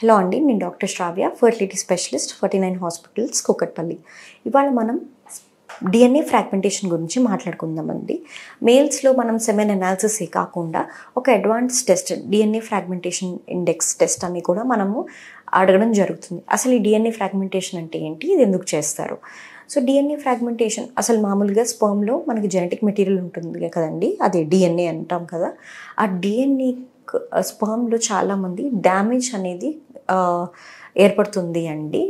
Hello అండి, నేను doctor శ్రావ్య, fertility specialist, 49 hospitals, Kukatpally. ఇవాళ మనం డిఎన్ఏ ఫ్రాగ్మెంటేషన్ గురించి మాట్లాడుకుందామండి. మేల్స్లో మనం సెమెన్ అనాలిసిస్ కాకుండా ఒక advance test, DNA fragmentation index test అని కూడా మనము అడగడం జరుగుతుంది. అసలు ఈ డిఎన్ఏ ఫ్రాగ్మెంటేషన్ అంటే ఏంటి, ఇది ఎందుకు చేస్తారు? సో డిఎన్ఏ ఫ్రాగ్మెంటేషన్ అసలు మామూలుగా స్పర్మ్లో మనకి జెనెటిక్ మెటీరియల్ ఉంటుంది కదండి, అదే డిఎన్ఏ అంటాం కదా. ఆ డిఎన్ఏ స్పర్మ్లో చాలామంది డ్యామేజ్ అనేది ఏర్పడుతుంది అండి.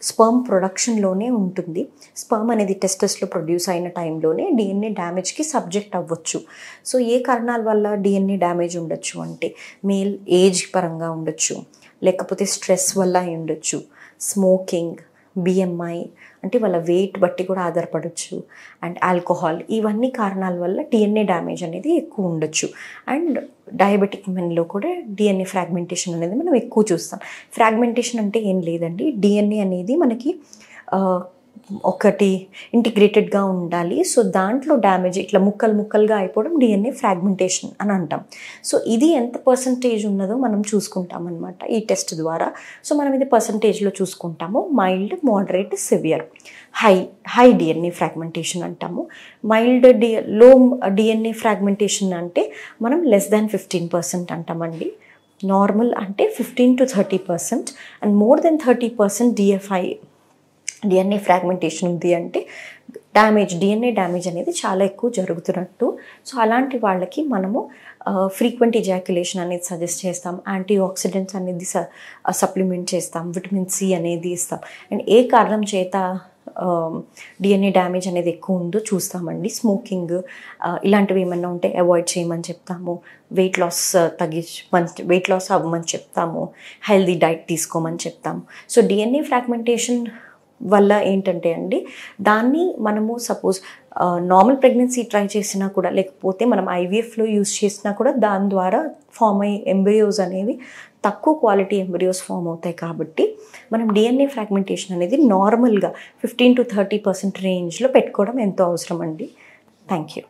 స్పర్మ్ ప్రొడక్షన్లోనే ఉంటుంది. స్పర్మ్ అనేది టెస్టస్లో ప్రొడ్యూస్ అయిన టైంలోనే డిఎన్ఏ డ్యామేజ్కి సబ్జెక్ట్ అవ్వచ్చు. సో ఏ కారణాల వల్ల డిఎన్ఏ డ్యామేజ్ ఉండొచ్చు అంటే, మేల్ ఏజ్ పరంగా ఉండొచ్చు, లేకపోతే స్ట్రెస్ వల్ల ఉండొచ్చు, స్మోకింగ్, బిఎంఐ అంటే వాళ్ళ వెయిట్ బట్టి కూడా ఆధారపడవచ్చు, అండ్ ఆల్కహాల్, ఇవన్నీ కారణాల వల్ల డిఎన్ఏ డ్యామేజ్ అనేది ఎక్కువ ఉండొచ్చు. అండ్ డయాబెటిక్ మెన్లో కూడా డిఎన్ఏ ఫ్రాగ్మెంటేషన్ అనేది మనం ఎక్కువ చూస్తాం. ఫ్రాగ్మెంటేషన్ అంటే ఏం లేదండి, డిఎన్ఏ అనేది మనకి ఒకటి ఇంటిగ్రేటెడ్గా ఉండాలి. సో దాంట్లో డ్యామేజ్ ఇట్లా ముక్కలు ముక్కలుగా అయిపోవడం డిఎన్ఏ ఫ్రాగ్మెంటేషన్ అని అంటాం. సో ఇది ఎంత పర్సంటేజ్ ఉన్నదో మనం చూసుకుంటాం అనమాట ఈ టెస్ట్ ద్వారా. సో మనం ఇది పర్సంటేజ్లో చూసుకుంటాము. Mild, moderate, severe, high DNA fragmentation అంటాము. లో డిఎన్ఏ ఫ్రాగ్మెంటేషన్ అంటే మనం లెస్ దాన్ 15% అంటామండి. నార్మల్ అంటే 15 to 30%, and more than 30% DNA fragmentation ఉంది అంటే డిఎన్ఏ డ్యామేజ్ అనేది చాలా ఎక్కువ జరుగుతున్నట్టు. సో అలాంటి వాళ్ళకి మనము ఫ్రీక్వెంట్ ఇజాక్యులేషన్ అనేది సజెస్ట్ చేస్తాం, యాంటీ ఆక్సిడెంట్స్ అనేది సప్లిమెంట్ చేస్తాం, విటమిన్ సి అనేది ఇస్తాం. అండ్ ఏ కారణం చేత డిఎన్ఏ డ్యామేజ్ అనేది ఎక్కువ ఉందో చూస్తామండి. స్మోకింగ్ ఇలాంటివి ఏమన్నా ఉంటే అవాయిడ్ చేయమని చెప్తాము. వెయిట్ లాస్ అవ్వమని చెప్తాము. హెల్దీ డైట్ తీసుకోమని చెప్తాము. సో డిఎన్ఏ ఫ్రాగ్మెంటేషన్ వల్ల ఏంటంటే అండి, దాన్ని మనము సపోజ్ నార్మల్ ప్రెగ్నెన్సీ ట్రై చేసినా కూడా, లేకపోతే మనం ఐవీఎఫ్లో యూజ్ చేసినా కూడా దాని ద్వారా ఫామ్ అయ్యే ఎంబ్రియోస్ అనేవి తక్కువ క్వాలిటీ ఎంబ్రియోస్ ఫామ్ అవుతాయి. కాబట్టి మనం డిఎన్ఏ ఫ్రాగ్మెంటేషన్ అనేది నార్మల్గా 15 to 30% రేంజ్లో పెట్టుకోవడం ఎంతో అవసరం అండి. Thank you.